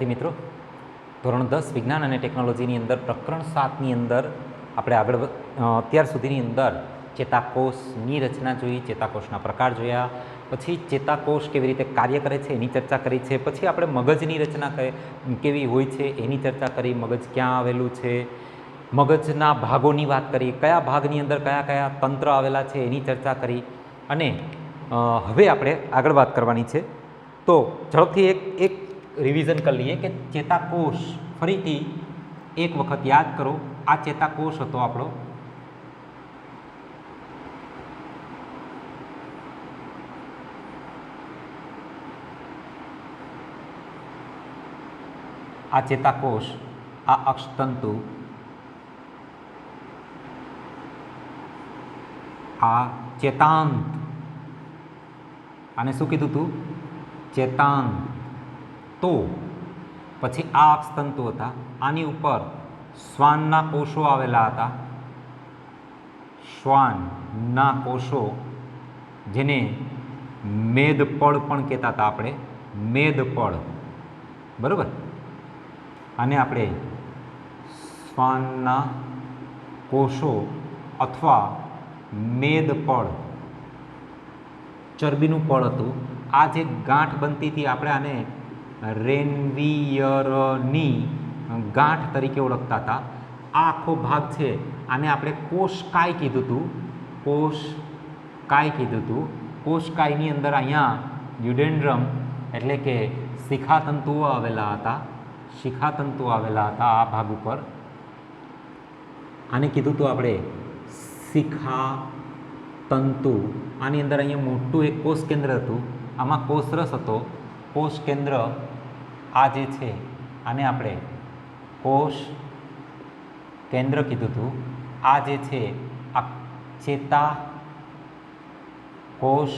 મિત્રો ધોરણ 10 વિજ્ઞાન અને ટેકનોલોજીની અંદર પ્રકરણ 7ની અંદર આપણે આગળ અત્યાર સુધીની અંદર ચેતાકોષની રચના જોઈ, ચેતાકોષના પ્રકાર જોયા, પછી ચેતાકોષ કેવી રીતે કાર્ય કરે છે એની ચર્ચા કરી છે, પછી આપણે મગજની રચના કેવી હોય છે એની ચર્ચા કરી, મગજ ક્યાં આવેલું છે, મગજના ભાગોની વાત કરી, કયા ભાગની અંદર કયા કયા તંત્ર આવેલા છે એની ચર્ચા કરી, અને હવે આપણે આગળ વાત કરવાની છે. તો ઝડપથી એક રિવિઝન કરી લઈએ કે ચેતાકોષ ફરીથી એક વખત યાદ કરો. આ ચેતાકોષ હતો આપણો, આ ચેતાકોષ, આ અક્ષતંતુ, આ ચેતાંત, આને શું કીધું હતું? ચેતાંત. તો પછી આ અક્ષતંતુ હતા, આની ઉપર શ્વાનના કોષો આવેલા હતા, શ્વાનના કોષો, જેને મેદપડ પણ કહેતા હતા આપણે, મેદપડ, બરાબર. આને આપણે શ્વાનના કોષો અથવા મેદપડ, ચરબીનું પડ હતું. આ જે ગાંઠ બનતી હતી આપણે આને રેનવીયરની ગાંઠ તરીકે ઓળખતા હતા. આ આખો ભાગ છે આને આપણે કોષકાય કીધું હતું, કોષકાય કીધું હતું. કોષકાયની અંદર અહીંયા યુડેન્ડ્રમ એટલે કે શિખાતંતુઓ આવેલા હતા, શિખાતંતુઓ આવેલા હતા આ ભાગ ઉપર. આને કીધું હતું આપણે શિખાતંતુ. આની અંદર અહીંયા મોટું એક કોષ કેન્દ્ર હતું, આમાં કોષરસ હતો. કોષ કેન્દ્ર આ જે છે આને આપણે કોષ કેન્દ્ર કીધું હતું. આ જે છે આ ચેતા કોષ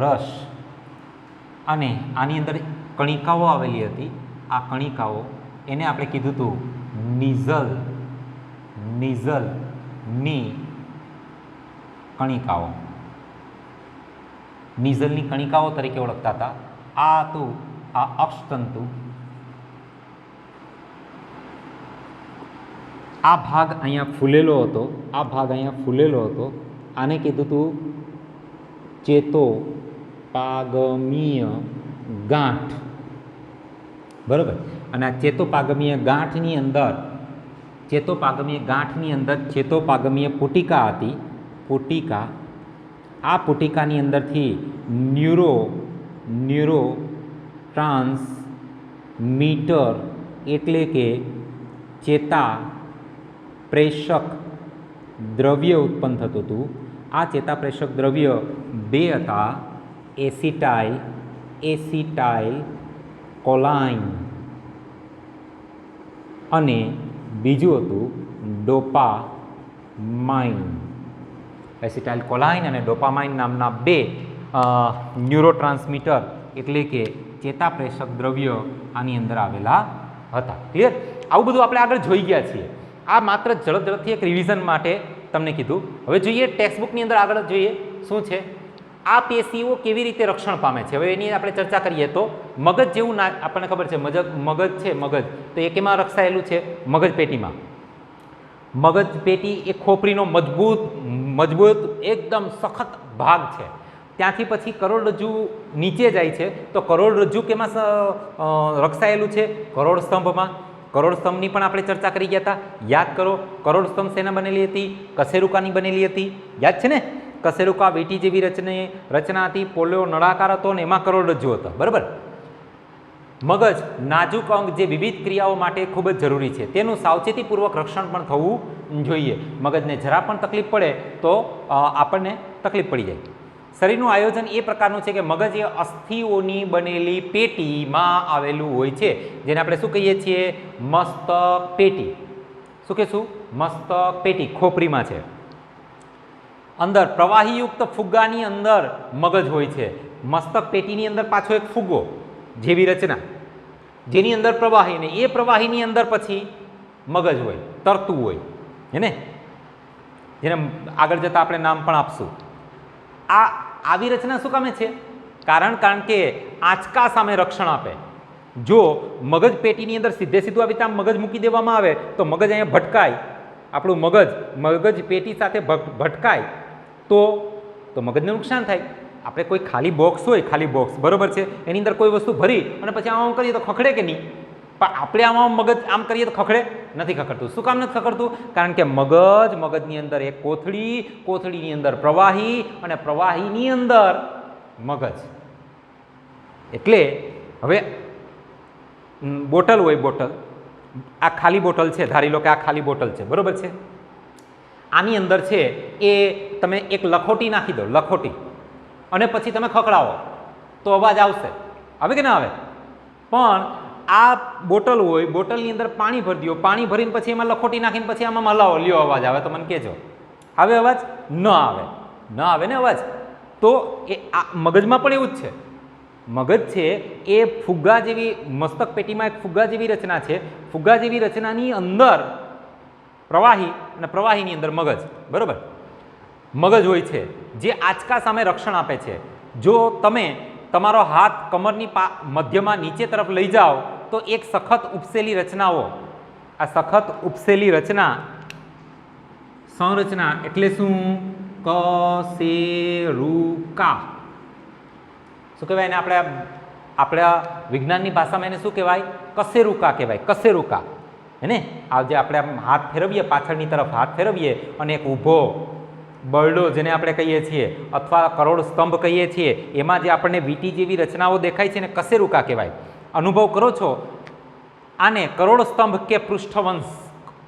રસ, અને આની અંદર કણિકાઓ આવેલી હતી. આ કણિકાઓ એને આપણે કીધું હતું નિઝલ, નિઝલની કણિકાઓ, નિઝલની કણિકાઓ તરીકે ઓળખતા હતા. આ હતું આ અક્ષતંતુ. આ ભાગ અહીંયા ફૂલેલો હતો, આ ભાગ અહીંયા ફૂલેલો હતો. આને કીધું હતું ચેતોપાગમીય ગાંઠ, બરાબર. અને આ ચેતોપાગમીય ગાંઠની અંદર, ચેતોપાગમીય ગાંઠની અંદર ચેતોપાગમીય પુટિકા હતી, પુટિકા. આ પુટિકાની અંદરથી ન્યુરો ટ્રાન્સમીટર એટલે કે ચેતા પ્રેષક દ્રવ્ય ઉત્પન્ન થતું હતું. આ ચેતા પ્રેષક દ્રવ્ય બે હતા, એસિટાઇલ કોલાઇન અને બીજું હતું ડોપામાઇન. એસિટાઇલ કોલાઇન અને ડોપામાઇન નામના બે ન્યુરોટ્રાન્સમીટર એટલે કે ચેતાપ્રેષક દ્રવ્ય આની અંદર આવેલા હતા. ક્લિયર? આવું બધું આપણે આગળ જોઈ ગયા છીએ. આ માત્ર ઝડપથી એક રિવિઝન માટે તમને કીધું. હવે જોઈએ ટેક્સ્ટબુકની અંદર આગળ જોઈએ શું છે. આ પેશીઓ કેવી રીતે રક્ષણ પામે છે, હવે એની આપણે ચર્ચા કરીએ. તો મગજ જેવું ના, આપણને ખબર છે મગજ છે, મગજ તો એ કેમાં રક્ષાયેલું છે? મગજ પેટીમાં. મગજ પેટી એ ખોપરીનો મજબૂત એકદમ સખત ભાગ છે. ત્યાંથી પછી કરોડરજ્જુ નીચે જાય છે, તો કરોડરજ્જુ કેમાં રક્ષાયેલું છે? કરોડસ્તંભમાં. કરોડસ્તંભની પણ આપણે ચર્ચા કરી ગયા હતા, યાદ કરો. કરોડસ્તંભ શેના બનેલી હતી? કશેરુકાની બનેલી હતી, યાદ છે ને? કશેરુકા વીંટી જેવી રચના હતી, પોલિયો નળાકાર હતો અને એમાં કરોડરજ્જુ હતો, બરાબર. મગજ નાજુક અંગ જે વિવિધ ક્રિયાઓ માટે ખૂબ જ જરૂરી છે, તેનું સાવચેતીપૂર્વક રક્ષણ પણ થવું જોઈએ. મગજને જરા પણ તકલીફ પડે તો આપણને તકલીફ પડી જાય. શરીરનું આયોજન એ પ્રકારનું છે કે મગજ એ અસ્થિઓની બનેલી પેટીમાં આવેલું હોય છે, જેને આપણે શું કહીએ છીએ? મસ્તક પેટી. શું કહીશું? મસ્તક પેટી ખોપરીમાં છે. અંદર પ્રવાહીયુક્ત ફુગ્ગાની અંદર મગજ હોય છે. મસ્તક પેટીની અંદર પાછો એક ફુગ્ગો જેવી રચના, જેની અંદર પ્રવાહી, ને એ પ્રવાહીની અંદર પછી મગજ હોય, તરતું હોય, હે, જેને આગળ જતાં આપણે નામ પણ આપશું. આવી રચના શું કામે છે? કારણ કે આંચકા સામે રક્ષણ આપે. જો મગજ પેટીની અંદર સીધે સીધું આવી રીતે આમ મગજ મૂકી દેવામાં આવે તો મગજ અહીંયા ભટકાય, આપણું મગજ પેટી સાથે ભટકાય તો મગજને નુકસાન થાય. આપણે કોઈ ખાલી બોક્સ હોય, ખાલી બોક્સ બરોબર છે, એની અંદર કોઈ વસ્તુ ભરી અને પછી આમ કરીએ તો ખખડે કે નહીં? પણ આપણે આમાં મગજ આમ કરીએ તો ખખડે? નથી ખખડતું. શું કામ નથી ખખડતું? કારણ કે મગજની અંદર એક કોથળીની અંદર પ્રવાહી અને પ્રવાહીની અંદર મગજ. એટલે હવે બોટલ હોય, બોટલ આ ખાલી બોટલ છે, ધારી લો કે આ ખાલી બોટલ છે બરોબર છે. આની અંદર છે એ તમે એક લખોટી નાખી દો, લખોટી, અને પછી તમે ખખડાવો તો અવાજ આવશે. આવે કે ના આવે? પણ આ બોટલ હોય, બોટલની અંદર પાણી ભરી દો, પાણી ભરીને પછી એમાં લખોટી નાખીને પછી આમાં હલાવો, લ્યો અવાજ આવે તો મને કહેજો. આવે અવાજ? ન આવે, ન આવે ને અવાજ. તો એ આ મગજમાં પણ એવું જ છે. મગજ છે એ ફુગ્ગા જેવી, મસ્તક પેટીમાં એક ફુગ્ગા જેવી રચના છે. ફુગ્ગા જેવી રચનાની અંદર પ્રવાહી અને પ્રવાહીની અંદર મગજ, બરોબર. મગજ હોય છે જે આંચકા સામે રક્ષણ આપે છે. જો તમે તમારો હાથ કમરની મધ્યમાં નીચે તરફ લઈ જાઓ તો એક સખત ઉપસેલી રચનાઓ, આ સખત ઉપસેલી રચના, સંરચના એટલે શું? કશેરુકા. શું કહેવાય એને? આપણા વિજ્ઞાનની ભાષામાં એને શું કહેવાય? કશેરુકા કહેવાય, કશેરુકા. હે ને? આ જે આપણે હાથ ફેરવીએ, પાછળની તરફ હાથ ફેરવીએ અને એક ઊભો બરડો જેને આપણે કહીએ છીએ અથવા કરોડ સ્તંભ કહીએ છીએ, એમાં જે આપણને વીંટી જેવી રચનાઓ દેખાય છે ને કશેરુકા કહેવાય. અનુભવ કરો છો આને કરોડ સ્તંભ કે પૃષ્ઠવંશ,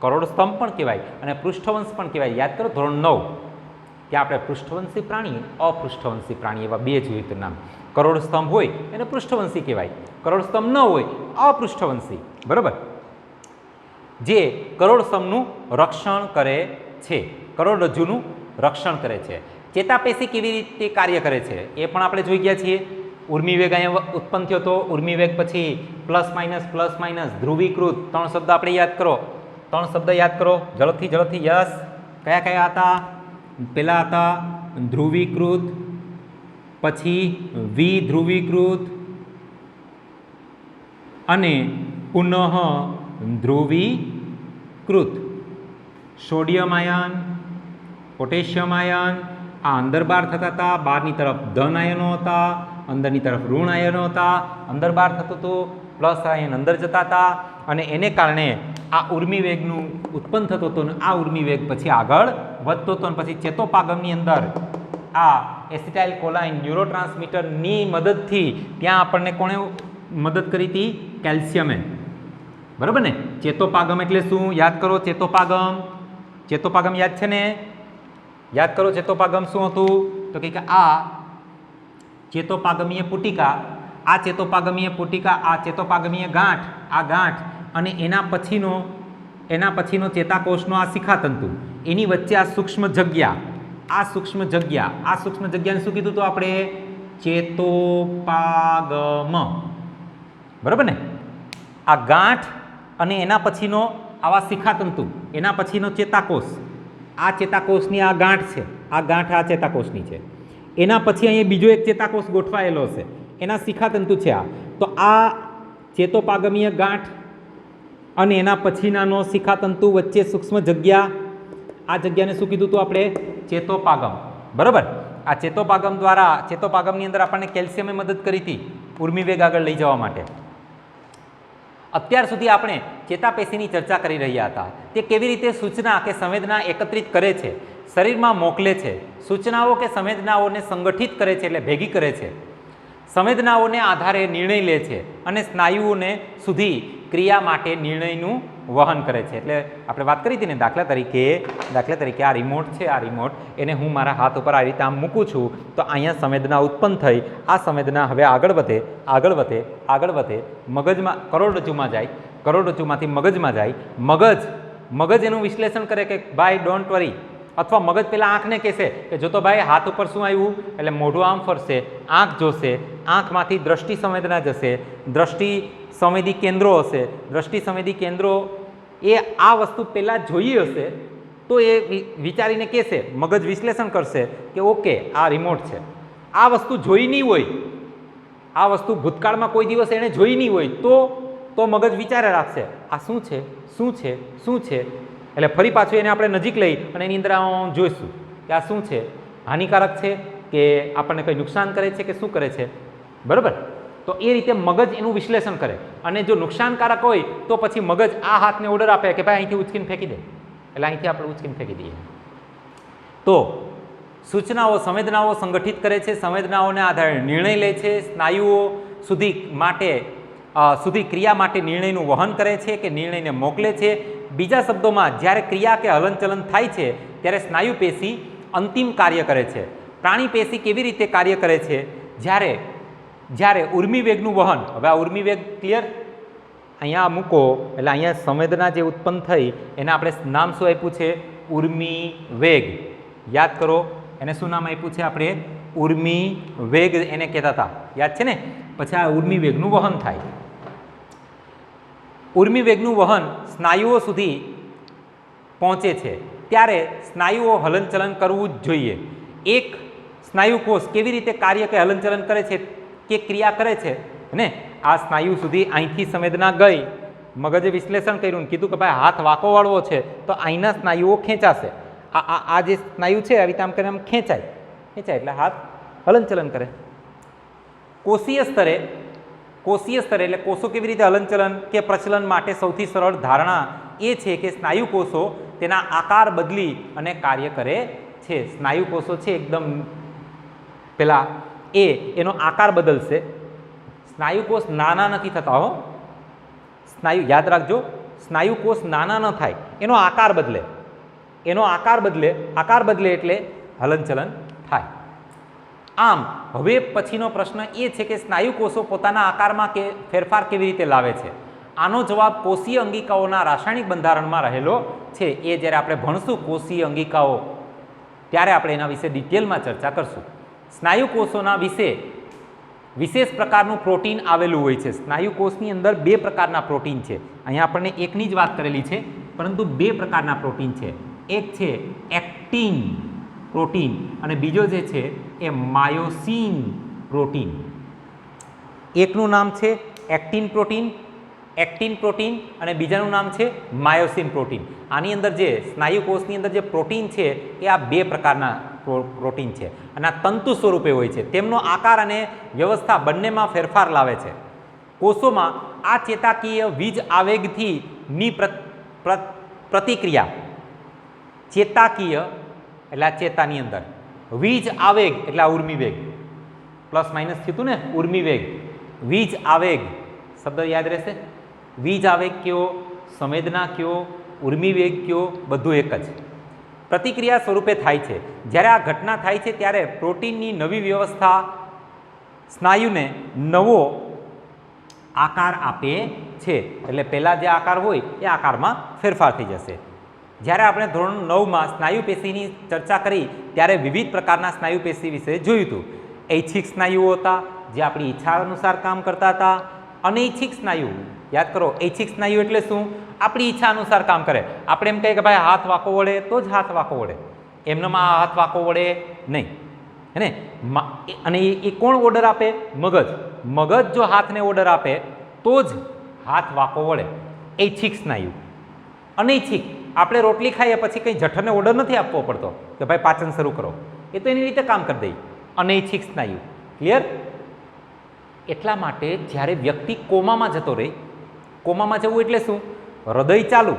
કરોડ સ્તંભ પણ કહેવાય અને પૃષ્ઠવંશ પણ કહેવાય. યાદ કરો ધોરણ 9 ત્યાં આપણે પૃષ્ઠવંશી પ્રાણી, અપૃષ્ઠવંશી પ્રાણી એવા બે જોયું હતું નામ. કરોડ સ્તંભ હોય એને પૃષ્ઠવંશી કહેવાય, કરોડ સ્તંભ ન હોય અપૃષ્ઠવંશી, બરાબર. જે કરોડ સ્તંભનું રક્ષણ કરે છે, કરોડરજ્જુનું રક્ષણ કરે છે. ચેતાપેશી કેવી રીતે કાર્ય કરે છે એ પણ આપણે જોઈ ગયા છીએ. ઉર્મિવેગ અહીંયા ઉત્પન્ન થયો તો ઉર્મિવેગ પછી પ્લસ માઇનસ ધ્રુવીકૃત. 3 શબ્દ આપણે યાદ કરો, 3 શબ્દ યાદ કરો ઝડપથી. યસ, કયા કયા હતા? પહેલા હતા ધ્રુવીકૃત, પછી વિધ્રુવીકૃત અને પુનઃ ધ્રુવીકૃત. સોડિયમ આયન, પોટેશિયમ આયન આ અંદર બહાર થતા હતા. બહારની તરફ ધન આયનો હતા, અંદરની તરફ ઋણ આયનો હતા. અંદર બહાર થતું હતું, પ્લસ આયન અંદર જતા હતા અને એને કારણે આ ઉર્મિવેગનું ઉત્પન્ન થતો હતો અને આ ઉર્મિવેગ પછી આગળ વધતો હતો અને પછી ચેતોપાગમની અંદર આ એસિટાઇલ કોલાઇન ન્યુરોટ્રાન્સમીટરની મદદથી ત્યાં આપણને કોણે મદદ કરી હતી? કેલ્શિયમે, બરાબર ને? ચેતોપાગમ એટલે શું? યાદ કરો ચેતોપાગમ. ચેતોપાગમ યાદ છે ને? યાદ કરો ચેતોપાગમ શું હતું? તો કે આ ચેતોપાગમીય પુટિકા, આ ચેતોપાગમીય પુટિકા, આ ચેતોપાગમીય ગાંઠ, આ ગાંઠ અને એના પછીનો ચેતાકોષનો આ શિખાતંતુ, એની વચ્ચે આ સૂક્ષ્મ જગ્યા, આ સૂક્ષ્મ જગ્યાને શું કીધું હતું આપણે? ચેતોપાગમ, બરાબર ને? આ ગાંઠ અને એના પછીનો આવા શિખાતંતુ, એના પછીનો ચેતાકોષ, આ ચેતાકોષની આ ગાંઠ છે, આ ગાંઠ આ ચેતાકોષની છે. એના પછી અહીંયા બીજો એક ચેતાકોષ ગોઠવાયેલો છે, એના શિખાતંતુ છે આ. તો આ ચેતોપાગમીય ગાંઠ અને એના પછીનાનો શિખાતંતુ વચ્ચે સૂક્ષ્મ જગ્યા, આ જગ્યાને શું કીધું હતું આપણે? ચેતોપાગમ, બરાબર. આ ચેતોપાગમ દ્વારા, ચેતોપાગમની અંદર આપણને કેલ્શિયમે મદદ કરી હતી ઉર્મિવેગ આગળ લઈ જવા માટે. અત્યાર સુધી આપણે ચેતાપેશીની ચર્ચા કરી રહ્યા હતા. તે કેવી રીતે સૂચના કે સંવેદના એકત્રિત કરે છે, શરીરમાં મોકલે છે, સૂચનાઓ કે સંવેદનાઓને સંગઠિત કરે છે એટલે ભેગી કરે છે, સંવેદનાઓને આધારે નિર્ણય લે છે અને સ્નાયુઓને સુધી ક્રિયા માટે નિર્ણયનું વહન કરે છે. એટલે આપણે વાત કરી હતી ને, દાખલા તરીકે આ રિમોટ છે, આ રિમોટ એને હું મારા હાથ ઉપર આ રીતે આમ મૂકું છું તો અહીંયા સંવેદના ઉત્પન્ન થઈ. આ સંવેદના હવે આગળ વધે મગજમાં, કરોડરજ્જુમાં જાય, કરોડરજ્જુમાંથી મગજમાં જાય. મગજ એનું વિશ્લેષણ કરે કે ભાઈ ડોન્ટ વરી, અથવા મગજ પેલા આંખને કહેશે કે જો તો ભાઈ હાથ ઉપર શું આવ્યું, એટલે મોઢું આમ ફરશે, આંખ જોશે, આંખમાંથી દ્રષ્ટિ સંવેદના જશે, દ્રષ્ટિ સંવેદી કેન્દ્રો હશે, દ્રષ્ટિ સંવેદી કેન્દ્રો એ આ વસ્તુ પહેલાં જોઈ હશે તો એ વિચારીને કહેશે, મગજ વિશ્લેષણ કરશે કે ઓકે આ રિમોટ છે. આ વસ્તુ જોઈ નહીં હોય આ વસ્તુ ભૂતકાળમાં કોઈ દિવસ એણે જોઈ નહીં હોય તો મગજ વિચારે રાખશે આ શું છે શું છે શું છે, એટલે ફરી પાછું એને આપણે નજીક લઈ અને એની અંદર જોઈશું કે આ શું છે, હાનિકારક છે કે આપણને કંઈ નુકસાન કરે છે કે શું કરે છે, બરાબર. તો એ રીતે મગજ એનું વિશ્લેષણ કરે અને જો નુકસાનકારક હોય તો પછી મગજ આ હાથને ઓર્ડર આપે કે ભાઈ અહીંથી ઉચકીને ફેંકી દે, એટલે અહીંથી આપણે ઉચકીને ફેંકી દઈએ. તો સૂચનાઓ સંવેદનાઓ સંગઠિત કરે છે, સંવેદનાઓને આધારે નિર્ણય લે છે, સ્નાયુઓ સુધી ક્રિયા માટે નિર્ણયનું વહન કરે છે કે નિર્ણયને મોકલે છે. બીજા શબ્દોમાં જ્યારે ક્રિયા કે હલનચલન થાય છે ત્યારે સ્નાયુ પેશી અંતિમ કાર્ય કરે છે. પ્રાણી પેશી કેવી રીતે કાર્ય કરે છે? જ્યારે ઉર્મિ વેગનું વહન, હવે આ ઉર્મિ વેગ ક્લિયર અહીંયા મૂકો એટલે અહીંયા સંવેદના જે ઉત્પન્ન થઈ એને આપણે નામ શું આપ્યું છે? ઉર્મિ વેગ. યાદ કરો એને શું નામ આપ્યું છે આપણે? ઉર્મિ વેગ એને કહેતા હતા, યાદ છે ને? પછી આ ઉર્મિ વેગનું વહન થાય. ઉર્મિ વેગનું વહન સ્નાયુઓ સુધી પહોંચે છે ત્યારે સ્નાયુઓ હલનચલન કરવું જ જોઈએ. એક સ્નાયુ કોષ કેવી રીતે કાર્ય કે હલનચલન કરે છે કે ક્રિયા કરે છે ને, આ સ્નાયુ સુધી અહીંથી સંવેદના ગઈ, મગજે વિશ્લેષણ કર્યું ને કીધું કે ભાઈ હાથ વાંકો વાળવો છે તો અહીંના સ્નાયુઓ ખેંચાશે. આ જે સ્નાયુ છે આવી રીતે આમ કરીને આમ ખેંચાય એટલે હાથ હલનચલન કરે. કોષીય સ્તરે એટલે કોષો કેવી રીતે હલનચલન કે પ્રચલન માટે સૌથી સરળ ધારણા એ છે કે સ્નાયુ કોષો તેના આકાર બદલી અને કાર્ય કરે છે. સ્નાયુ કોષો છે એકદમ પેલા એનો આકાર બદલશે. સ્નાયુ કોષ નાના નથી થતા હો, સ્નાયુ યાદ રાખજો, સ્નાયુ કોષ નાના ન થાય, એનો આકાર બદલે, આકાર બદલે એટલે હલનચલન થાય. આમ હવે પછીનો પ્રશ્ન એ છે કે સ્નાયુ કોષો પોતાના આકારમાં કે ફેરફાર કેવી રીતે લાવે છે? આનો જવાબ કોષીય અંગિકાઓના રાસાયણિક બંધારણમાં રહેલો છે. એ જ્યારે આપણે ભણશું કોષીય અંગિકાઓ ત્યારે આપણે એના વિશે ડિટેલમાં ચર્ચા કરશું. સ્નાયુ કોષોના વિશેષ પ્રકારનું પ્રોટીન આવેલું હોય છે. સ્નાયુ કોષની અંદર 2 પ્રકારના પ્રોટીન છે. અહીંયા આપણને એકની જ વાત કરેલી છે પરંતુ 2 પ્રકારના પ્રોટીન છે. એક છે એક્ટિન પ્રોટીન અને બીજો જે છે એ માયોસિન પ્રોટીન. એકનું નામ છે એક્ટિન પ્રોટીન અને બીજાનું નામ છે માયોસિન પ્રોટીન. આની અંદર જે સ્નાયુ કોષની અંદર જે પ્રોટીન છે એ આ 2 પ્રકારના પ્રોટીન છે અને આ તંતુ સ્વરૂપે હોય છે. તેમનો આકાર અને વ્યવસ્થા બંનેમાં ફેરફાર લાવે છે. કોષોમાં આ ચેતાકીય વીજ આવેગથી ની પ્રતિક્રિયા, ચેતાકીય એટલે આ ચેતાની અંદર, વીજ આવેગ એટલે આ ઉર્મિ વેગ, પ્લસ માઇનસ થયું હતું ને, ઉર્મિ વેગ, વીજ આવેગ શબ્દ યાદ રહેશે. વીજ આવેગ કયો, સંવેદના કયો, ઉર્મિ વેગ કયો, બધું એક જ પ્રતિક્રિયા સ્વરૂપે થાય છે. જ્યારે આ ઘટના થાય છે ત્યારે પ્રોટીનની નવી વ્યવસ્થા સ્નાયુને નવો આકાર આપે છે. એટલે પહેલાં જે આકાર હોય એ આકારમાં ફેરફાર થઈ જશે. જ્યારે આપણે ધોરણ 9માં સ્નાયુ પેશીની ચર્ચા કરી ત્યારે વિવિધ પ્રકારના સ્નાયુ પેશી વિશે જોયું હતું. ઐચ્છિક સ્નાયુઓ હતા જે આપણી ઈચ્છા અનુસાર કામ કરતા હતા. અનૈચ્છિક સ્નાયુ યાદ કરો, ઐચ્છિક સ્નાયુ એટલે શું? આપણી ઈચ્છા અનુસાર કામ કરે. આપણે એમ કહીએ કે ભાઈ હાથ વાંકો વળે તો જ હાથ વાંકો વળે, એમનામાં હાથ વાંકો વળે નહીં, હે ને? અને એ કોણ ઓર્ડર આપે? મગજ જો હાથને ઓર્ડર આપે તો જ હાથ વાંકો વળે. ઐચ્છિક સ્નાયુ. અનૈચ્છિક આપણે રોટલી ખાઈએ પછી કંઈ જઠરને ઓર્ડર નથી આપવો પડતો કે ભાઈ પાચન શરૂ કરો, એ તો એની રીતે કામ કરી દે. અનૈચ્છિક સ્નાયુ. ક્લિયર? એટલા માટે જ્યારે વ્યક્તિ કોમામાં જતો રહે, કોમામાં જવું એટલે શું? હૃદય ચાલુ,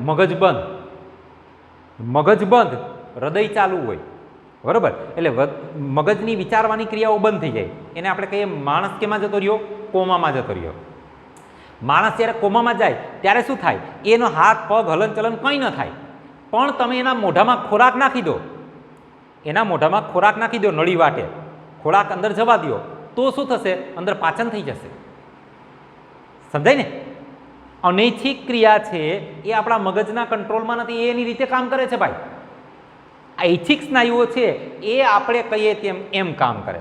મગજ બંધ, હૃદય ચાલુ હોય, બરાબર? એટલે મગજની વિચારવાની ક્રિયાઓ બંધ થઈ જાય. એને આપણે કહીએ માણસ કેમાં જતો રહ્યો? કોમામાં જતો રહ્યો. માણસ જ્યારે કોમામાં જાય ત્યારે શું થાય? એનો હાથ પગ હલનચલન કંઈ ન થાય, પણ તમે એના મોઢામાં ખોરાક નાખી દો, નળી વાટે ખોરાક અંદર જવા દો તો શું થશે? અંદર પાચન થઈ જશે. સમજાય ને? અનૈચ્છિક ક્રિયા છે એ આપણા મગજના કંટ્રોલમાં નથી, એ એની રીતે કામ કરે છે ભાઈ. ઐચ્છિક સ્નાયુઓ છે એ આપણે કહીએ તેમ એમ કામ કરે,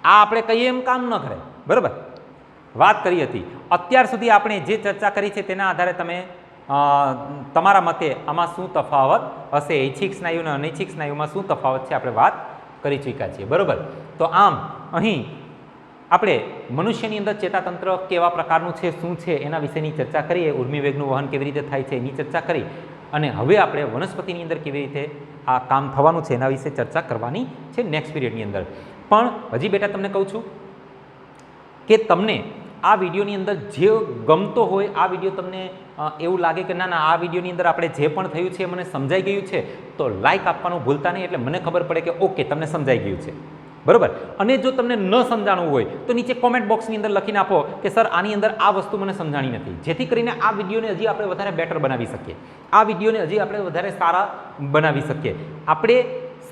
આ આપણે કહીએ એમ કામ ન કરે, બરાબર? વાત કરી હતી અત્યાર સુધી આપણે જે ચર્ચા કરી છે તેના આધારે તમે તમારા મતે આમાં શું તફાવત હશે, ઐચ્છિક સ્નાયુ અને અનૈચ્છિક સ્નાયુમાં શું તફાવત છે આપણે વાત કરી ચૂક્યા છીએ, બરાબર? તો આમ અહીં આપણે મનુષ્યની અંદર ચેતાતંત્ર કેવા પ્રકારનું છે, શું છે એના વિશેની ચર્ચા કરીએ, ઉર્મિવેગનું વહન કેવી રીતે થાય છે એની ચર્ચા કરી, અને હવે આપણે વનસ્પતિની અંદર કેવી રીતે આ કામ થવાનું છે એના વિશે ચર્ચા કરવાની છે નેક્સ્ટ પીરિયડની અંદર. પણ હજી બેટા તમને કહું છું કે તમને આ વિડીયોની અંદર જે ગમતો હોય, આ વિડીયો તમને એવું લાગે કે ના આ વિડીયોની અંદર આપણે જે પણ થયું છે એ મને સમજાઈ ગયું છે, તો લાઇક આપવાનું ભૂલતા નહીં, એટલે મને ખબર પડે કે ઓકે તમને સમજાઈ ગયું છે, બરાબર. અને જો તમને ન સમજાણું હોય તો નીચે કોમેન્ટ બોક્સની અંદર લખીને આપો કે સર આની અંદર આ વસ્તુ મને સમજાણી નથી, જેથી કરીને આ વિડીયોને હજી આપણે વધારે બેટર બનાવી શકીએ, આ વિડીયોને હજી આપણે વધારે સારા બનાવી શકીએ. આપણે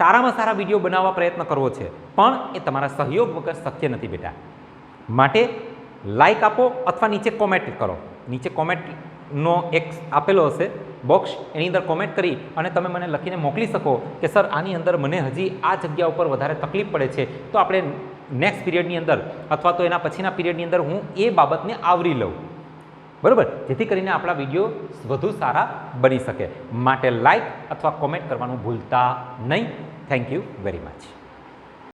સારામાં સારા વિડીયો બનાવવા પ્રયત્ન કરવો છે, પણ એ તમારા સહયોગ વગર શક્ય નથી બેટા. માટે લાઇક આપો અથવા નીચે કોમેન્ટ કરો. નીચે કોમેન્ટનો એક આપેલો હશે બોક્સ, એની અંદર કોમેન્ટ કરી અને તમે મને લખીને મોકલી શકો કે સર આની અંદર મને હજી આ જગ્યા ઉપર વધારે તકલીફ પડે છે, તો આપણે નેક્સ્ટ પીરિયડની અંદર અથવા તો એના પછીના પીરિયડની અંદર હું એ બાબતને આવરી લઉં, બરાબર, જેથી કરીને આપણા વિડીયો વધુ સારા બની શકે. માટે લાઇક અથવા કોમેન્ટ કરવાનું ભૂલતા નહીં. Thank you very much.